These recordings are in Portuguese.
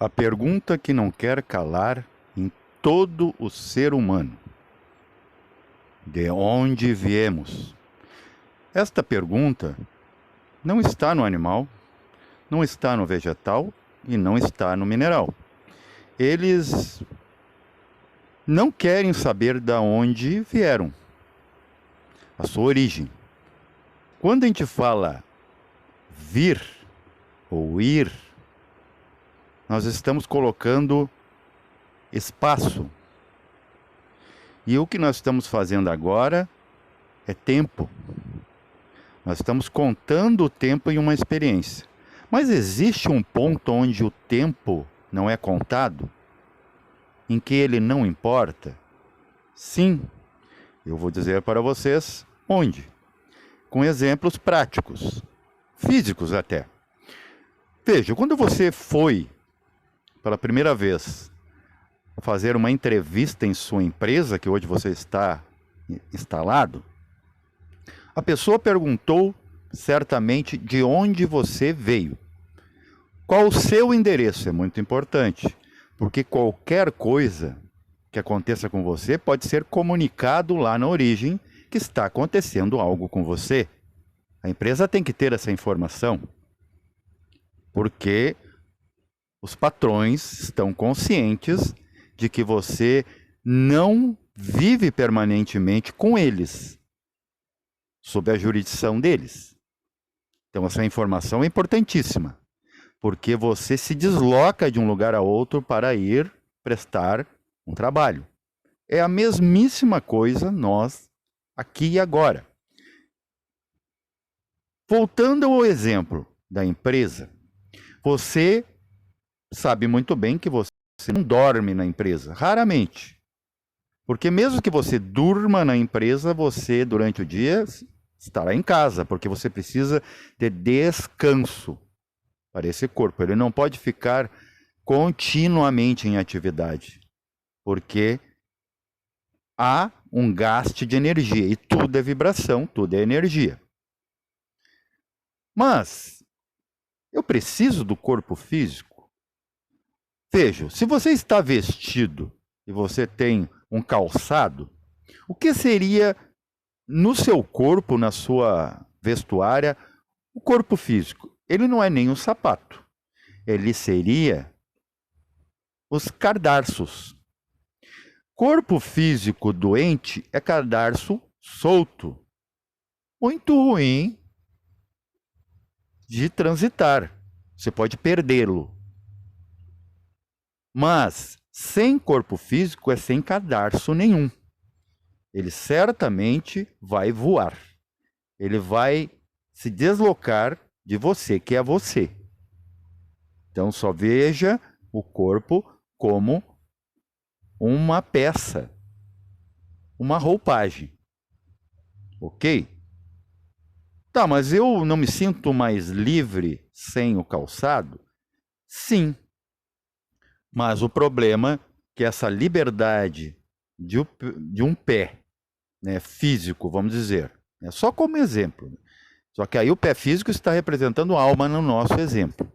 A pergunta que não quer calar em todo o ser humano: de onde viemos? Esta pergunta não está no animal, não está no vegetal e não está no mineral. Eles não querem saber de onde vieram, a sua origem. Quando a gente fala vir ou ir, nós estamos colocando espaço. E o que nós estamos fazendo agora é tempo. Nós estamos contando o tempo em uma experiência. Mas existe um ponto onde o tempo não é contado? Em que ele não importa? Sim, eu vou dizer para vocês onde. Com exemplos práticos, físicos até. Veja, quando você foi pela primeira vez fazer uma entrevista em sua empresa, que hoje você está instalado, a pessoa perguntou certamente de onde você veio. Qual o seu endereço? É muito importante, porque qualquer coisa que aconteça com você pode ser comunicado lá na origem que está acontecendo algo com você. A empresa tem que ter essa informação, porque os patrões estão conscientes de que você não vive permanentemente com eles, sob a jurisdição deles. Então essa informação é importantíssima, porque você se desloca de um lugar a outro para ir prestar um trabalho. É a mesmíssima coisa nós, aqui e agora. Voltando ao exemplo da empresa, você sabe muito bem que você não dorme na empresa, raramente. Porque mesmo que você durma na empresa, você durante o dia estará em casa, porque você precisa de descanso para esse corpo. Ele não pode ficar continuamente em atividade, porque há um gasto de energia, e tudo é vibração, tudo é energia. Mas eu preciso do corpo físico? Veja, se você está vestido e você tem um calçado, o que seria no seu corpo, na sua vestuária, o corpo físico? Ele não é nem um sapato. Ele seria os cadarços. Corpo físico doente é cadarço solto. Muito ruim de transitar. Você pode perdê-lo. Mas sem corpo físico é sem cadarço nenhum. Ele certamente vai voar. Ele vai se deslocar de você, que é você. Então só veja o corpo como uma peça, uma roupagem. Ok? Tá, mas eu não me sinto mais livre sem o calçado? Sim. Mas o problema é que essa liberdade de um pé, né, físico, vamos dizer, só como exemplo. Só que aí o pé físico está representando a alma no nosso exemplo.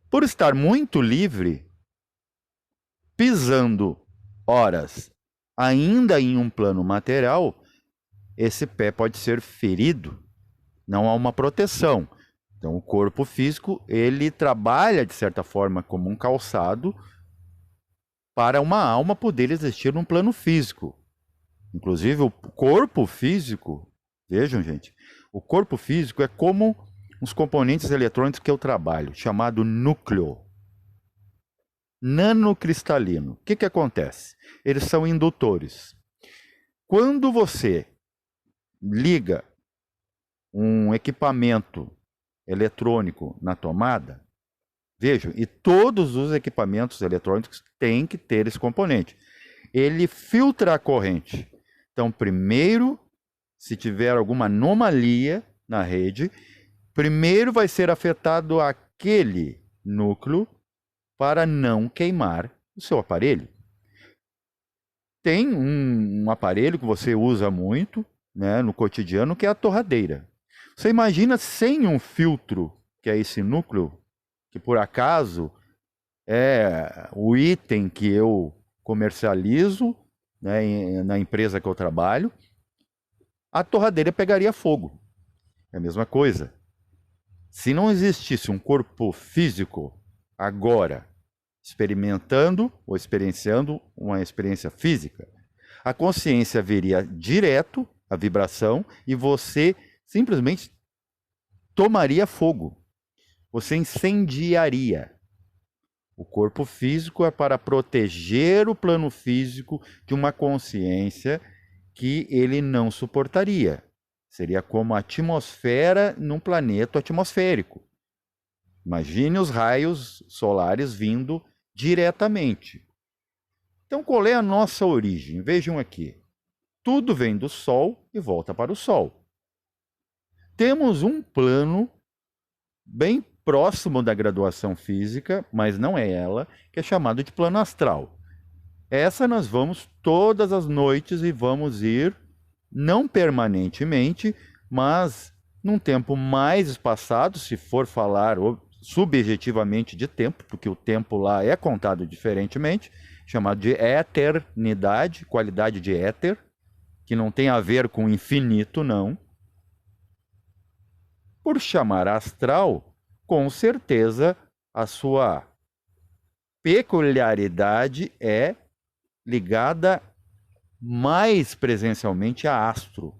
Por estar muito livre, pisando horas ainda em um plano material, esse pé pode ser ferido. Não há uma proteção. Então o corpo físico, ele trabalha de certa forma como um calçado para uma alma poder existir num plano físico. Inclusive o corpo físico, vejam gente, o corpo físico é como os componentes eletrônicos que eu trabalho, chamado núcleo nanocristalino. O que acontece? Eles são indutores. Quando você liga um equipamento eletrônico na tomada, vejam, e todos os equipamentos eletrônicos têm que ter esse componente. Ele filtra a corrente. Então, primeiro, se tiver alguma anomalia na rede, primeiro vai ser afetado aquele núcleo para não queimar o seu aparelho. Tem um aparelho que você usa muito, né, no cotidiano, que é a torradeira. Você imagina sem um filtro, que é esse núcleo que por acaso é o item que eu comercializo, né, na empresa que eu trabalho, a torradeira pegaria fogo. É a mesma coisa. Se não existisse um corpo físico agora experimentando ou experienciando uma experiência física, a consciência viria direto, a vibração, e você simplesmente tomaria fogo. Você incendiaria. O corpo físico é para proteger o plano físico de uma consciência que ele não suportaria. Seria como a atmosfera num planeta atmosférico. Imagine os raios solares vindo diretamente. Então, qual é a nossa origem? Vejam aqui. Tudo vem do Sol e volta para o Sol. Temos um plano bem próximo da graduação física, mas não é ela, que é chamado de plano astral. Essa nós vamos todas as noites e vamos ir, não permanentemente, mas num tempo mais espaçado, se for falar subjetivamente de tempo, porque o tempo lá é contado diferentemente, chamado de eternidade, qualidade de éter, que não tem a ver com infinito, não. Por chamar astral, com certeza a sua peculiaridade é ligada mais presencialmente a astro.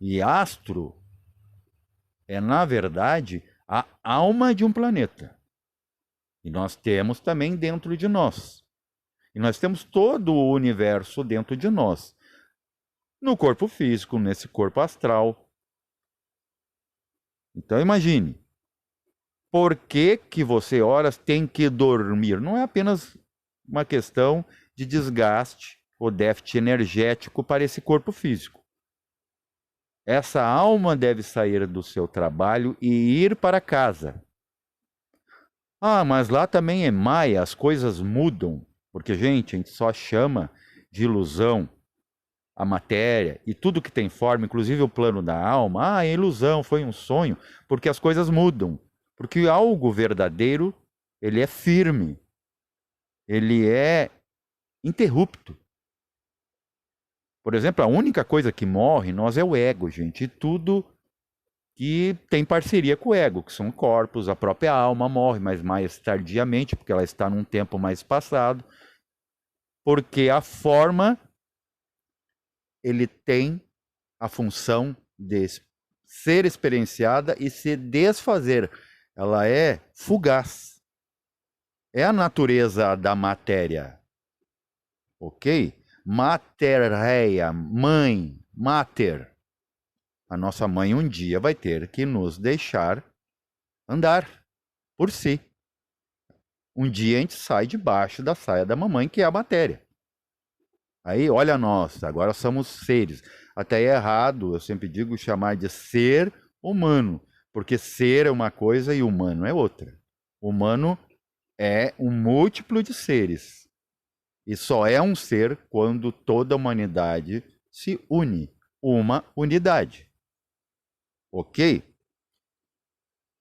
E astro é, na verdade, a alma de um planeta. E nós temos também dentro de nós. E nós temos todo o universo dentro de nós. No corpo físico, nesse corpo astral. Então imagine, por que que você horas tem que dormir? Não é apenas uma questão de desgaste ou déficit energético para esse corpo físico. Essa alma deve sair do seu trabalho e ir para casa. Ah, mas lá também é Maia, as coisas mudam. Porque, gente, a gente só chama de ilusão a matéria e tudo que tem forma, inclusive o plano da alma. Ah, é ilusão, foi um sonho, porque as coisas mudam. Porque algo verdadeiro, ele é firme, ele é interrupto. Por exemplo, a única coisa que morre em nós é o ego, gente. E tudo que tem parceria com o ego, que são corpos, a própria alma morre, mas mais tardiamente, porque ela está num tempo mais passado. Porque a forma, ele tem a função de ser experienciada e se desfazer. Ela é fugaz. É a natureza da matéria. Ok? Matéria, mãe, mater. A nossa mãe um dia vai ter que nos deixar andar por si. Um dia a gente sai debaixo da saia da mamãe, que é a matéria. Aí, olha nós, agora somos seres. Até é errado, eu sempre digo, chamar de ser humano, porque ser é uma coisa e humano é outra. Humano é um múltiplo de seres. E só é um ser quando toda a humanidade se une. Uma unidade. Ok?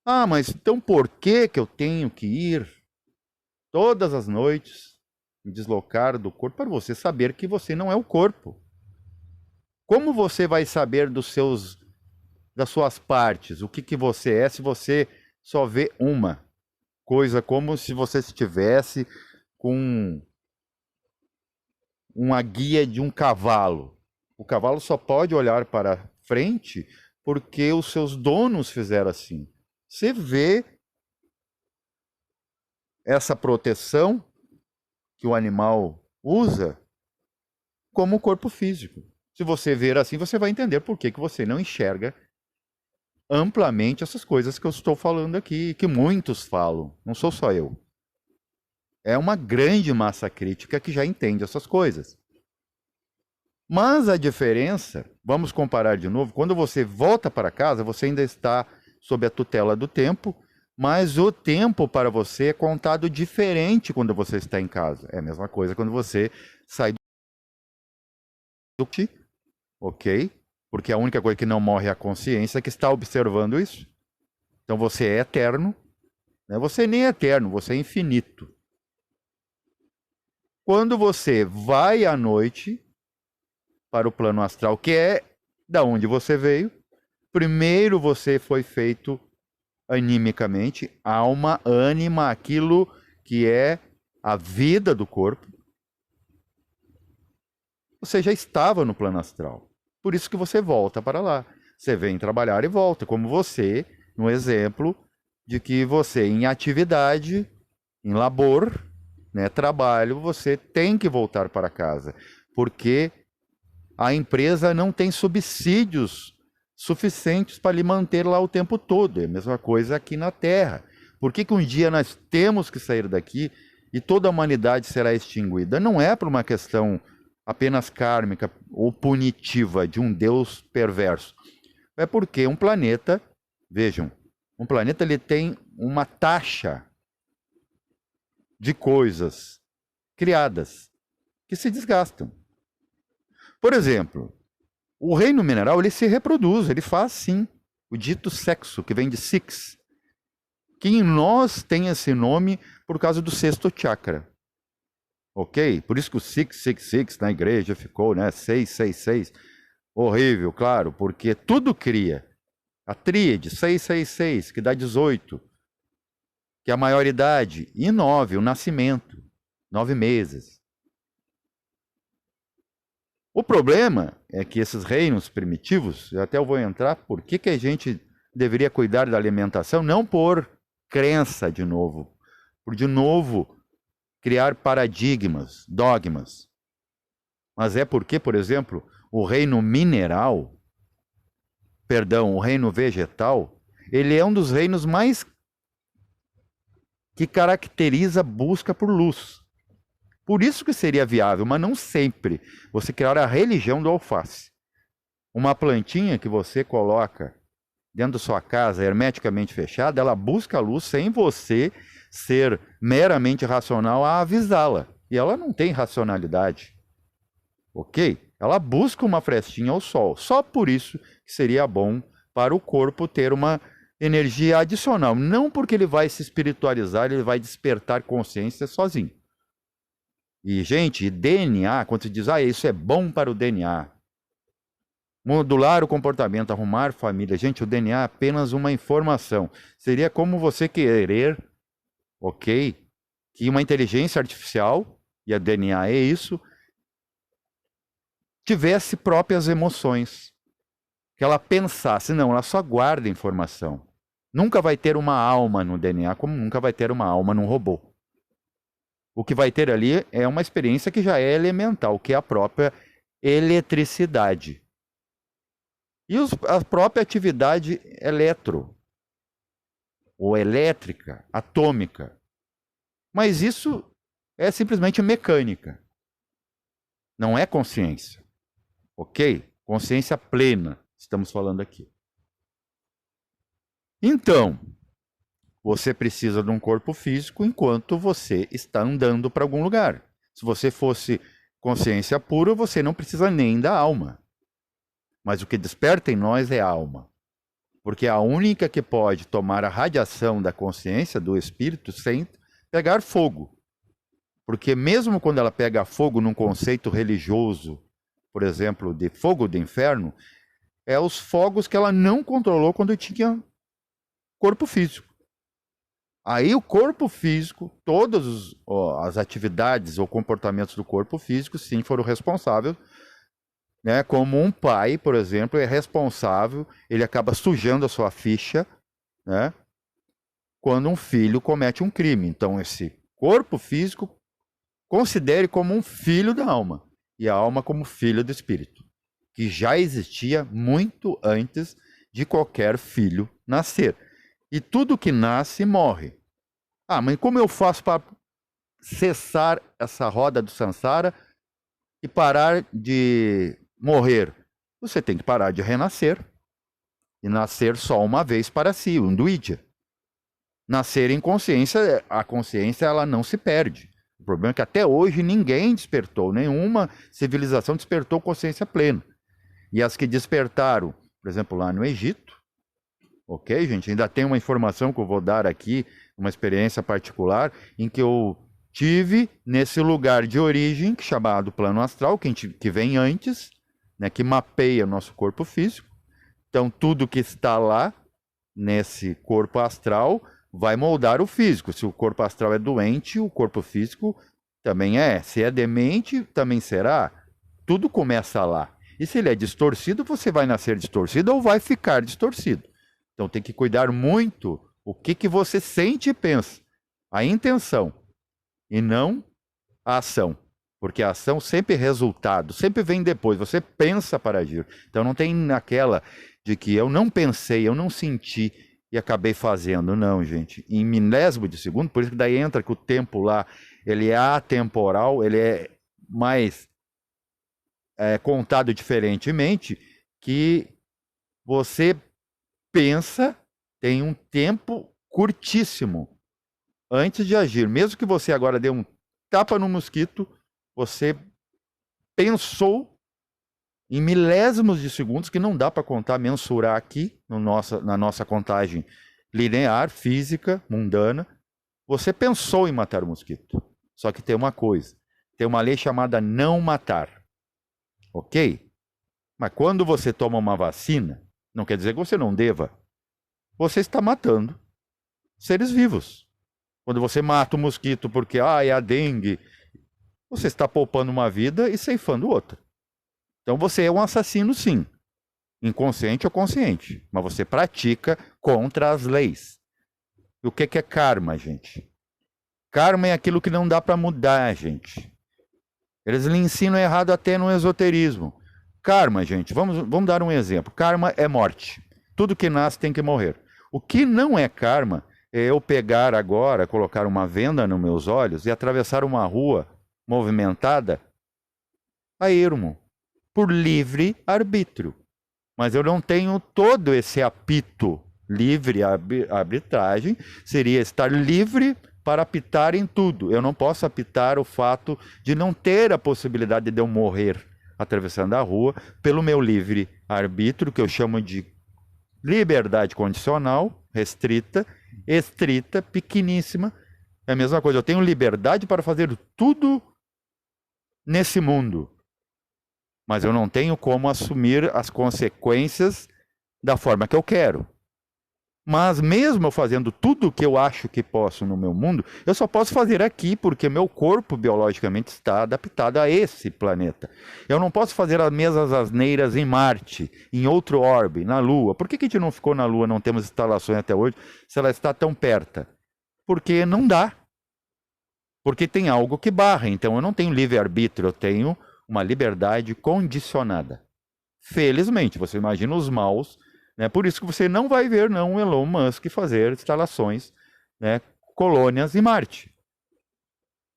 Ah, mas então por que que eu tenho que ir todas as noites me deslocar do corpo para você saber que você não é o corpo? Como você vai saber das suas partes, o que que você é, se você só vê uma coisa, como se você estivesse com uma guia de um cavalo? O cavalo só pode olhar para frente porque os seus donos fizeram assim. Você vê essa proteção que o animal usa como o corpo físico. Se você ver assim, você vai entender por que que você não enxerga amplamente essas coisas que eu estou falando aqui, que muitos falam, não sou só eu. É uma grande massa crítica que já entende essas coisas. Mas a diferença, vamos comparar de novo, quando você volta para casa, você ainda está sob a tutela do tempo, mas o tempo para você é contado diferente quando você está em casa. É a mesma coisa quando você sai do ti, ok? Porque a única coisa que não morre é a consciência que está observando isso. Então você é eterno, né? Você nem é eterno, você é infinito. Quando você vai à noite para o plano astral, que é da onde você veio, primeiro você foi feito animicamente, alma, ânima, aquilo que é a vida do corpo. Você já estava no plano astral. Por isso que você volta para lá. Você vem trabalhar e volta, como você, no exemplo de que você em atividade, em labor, né, trabalho, você tem que voltar para casa, porque a empresa não tem subsídios suficientes para lhe manter lá o tempo todo. É a mesma coisa aqui na Terra. Por que que um dia nós temos que sair daqui e toda a humanidade será extinguida? Não é por uma questão apenas kármica ou punitiva de um Deus perverso. É porque um planeta, vejam, um planeta ele tem uma taxa de coisas criadas que se desgastam. Por exemplo, o reino mineral ele se reproduz, ele faz sim o dito sexo, que vem de six, que em nós tem esse nome por causa do sexto chakra. Ok? Por isso que o 666 na igreja ficou, né? 666. Horrível, claro, porque tudo cria. A tríade, 666, que dá 18, que é a maioridade, e 9, o nascimento, 9 meses. O problema é que esses reinos primitivos, eu até vou entrar, por que que a gente deveria cuidar da alimentação? Não por crença, de novo, por de novo criar paradigmas, dogmas. Mas é porque, por exemplo, o reino mineral, perdão, o reino vegetal, ele é um dos reinos mais que caracteriza a busca por luz. Por isso que seria viável, mas não sempre, você criar a religião do alface. Uma plantinha que você coloca dentro da sua casa, hermeticamente fechada, ela busca a luz sem você ser meramente racional a avisá-la. E ela não tem racionalidade. Ok? Ela busca uma frestinha ao sol. Só por isso que seria bom para o corpo ter uma energia adicional. Não porque ele vai se espiritualizar, ele vai despertar consciência sozinho. E, gente, DNA, quando se diz, isso é bom para o DNA. Modular o comportamento, arrumar família. Gente, o DNA é apenas uma informação. Seria como você querer, ok, que uma inteligência artificial, e a DNA é isso, tivesse próprias emoções. Que ela pensasse, não, ela só guarda informação. Nunca vai ter uma alma no DNA, como nunca vai ter uma alma num robô. O que vai ter ali é uma experiência que já é elemental, que é a própria eletricidade. E a própria atividade ou elétrica, atômica. Mas isso é simplesmente mecânica. Não é consciência. Ok? Consciência plena, estamos falando aqui. Então, você precisa de um corpo físico enquanto você está andando para algum lugar. Se você fosse consciência pura, você não precisa nem da alma. Mas o que desperta em nós é a alma. Porque é a única que pode tomar a radiação da consciência, do espírito, sem pegar fogo. Porque mesmo quando ela pega fogo num conceito religioso, por exemplo, de fogo do inferno, é os fogos que ela não controlou quando tinha corpo físico. Aí o corpo físico, todas as atividades ou comportamentos do corpo físico, sim, foram responsáveis. Né? Como um pai, por exemplo, é responsável, ele acaba sujando a sua ficha, né? Quando um filho comete um crime. Então esse corpo físico considere como um filho da alma, e a alma como filho do espírito, que já existia muito antes de qualquer filho nascer. E tudo que nasce morre. Mas como eu faço para cessar essa roda do samsara e parar de morrer? Você tem que parar de renascer e nascer só uma vez para si, um duidya. Nascer em consciência, a consciência ela não se perde. O problema é que até hoje ninguém despertou, nenhuma civilização despertou consciência plena. E as que despertaram, por exemplo, lá no Egito, Ok, gente? Ainda tem uma informação que eu vou dar aqui, uma experiência particular, em que eu tive nesse lugar de origem, chamado plano astral, que vem antes, né, que mapeia nosso corpo físico. Então, tudo que está lá, nesse corpo astral, vai moldar o físico. Se o corpo astral é doente, o corpo físico também é. Se é demente, também será. Tudo começa lá. E se ele é distorcido, você vai nascer distorcido ou vai ficar distorcido. Então tem que cuidar muito o que você sente e pensa. A intenção e não a ação. Porque a ação sempre é resultado, sempre vem depois. Você pensa para agir. Então não tem aquela de que eu não pensei, eu não senti e acabei fazendo. Não, gente. Em milésimo de segundo, por isso que daí entra que o tempo lá, ele é atemporal, ele é mais contado diferentemente, que você pensa, tem um tempo curtíssimo antes de agir. Mesmo que você agora dê um tapa no mosquito, você pensou em milésimos de segundos, que não dá para contar, mensurar aqui na nossa contagem linear, física, mundana. Você pensou em matar o mosquito. Só que tem uma coisa, tem uma lei chamada não matar. Ok? Mas quando você toma uma vacina, não quer dizer que você não deva. Você está matando seres vivos. Quando você mata o mosquito porque é a dengue, você está poupando uma vida e ceifando outra. Então você é um assassino, sim. Inconsciente ou consciente. Mas você pratica contra as leis. E o que é karma, gente? Karma é aquilo que não dá para mudar, gente. Eles lhe ensinam errado até no esoterismo. Karma, gente, vamos dar um exemplo. Karma é morte. Tudo que nasce tem que morrer. O que não é karma é eu pegar agora, colocar uma venda nos meus olhos e atravessar uma rua movimentada a ermo, por livre arbítrio. Mas eu não tenho todo esse apito. Livre arbitragem seria estar livre para apitar em tudo. Eu não posso apitar o fato de não ter a possibilidade de eu morrer atravessando a rua pelo meu livre arbítrio, que eu chamo de liberdade condicional, restrita, estrita, pequeníssima. É a mesma coisa, eu tenho liberdade para fazer tudo nesse mundo, mas eu não tenho como assumir as consequências da forma que eu quero. Mas mesmo eu fazendo tudo o que eu acho que posso no meu mundo, eu só posso fazer aqui porque meu corpo biologicamente está adaptado a esse planeta. Eu não posso fazer as mesmas asneiras em Marte, em outro orbe, na Lua. Por que a gente não ficou na Lua, não temos instalações até hoje, se ela está tão perto? Porque não dá. Porque tem algo que barra. Então eu não tenho livre-arbítrio, eu tenho uma liberdade condicionada. Felizmente, você imagina os maus, né? Por isso que você não vai ver o Elon Musk fazer instalações, né, colônias em Marte.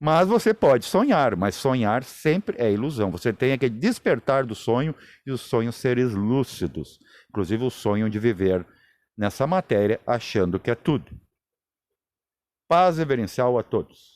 Mas você pode sonhar, mas sonhar sempre é ilusão. Você tem que despertar do sonho e os sonhos seres lúcidos. Inclusive o sonho de viver nessa matéria achando que é tudo. Paz reverencial a todos.